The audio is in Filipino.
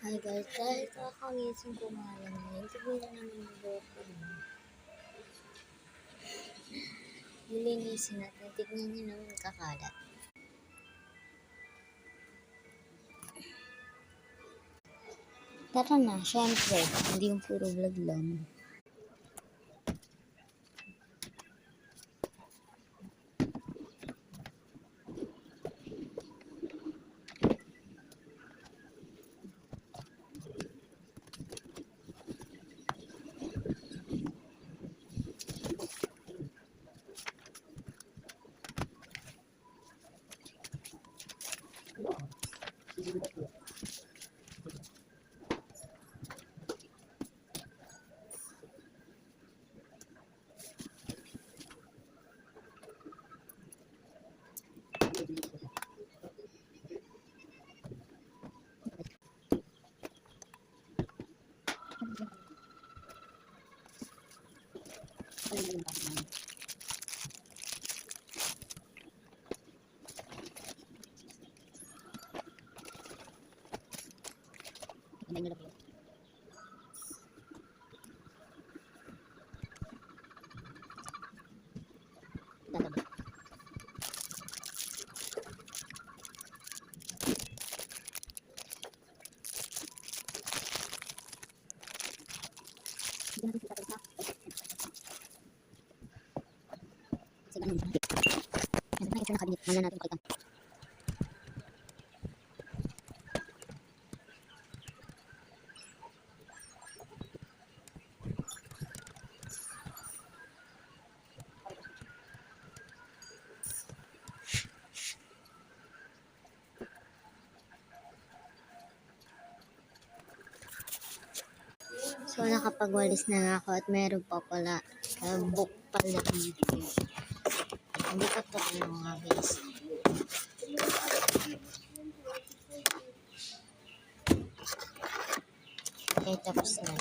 Hi guys, dahil kakagising ko nga lang ngayon, tignan na naman yung buhok ko. Nilinisin natin, tignan nyo naman kakalat. Tara na, syempre, hindi yung puro vlog lang. So, nakapagwalis na ako at meron pa pala book pala dito. Hindi pa to mga guys. Okay, tapos na.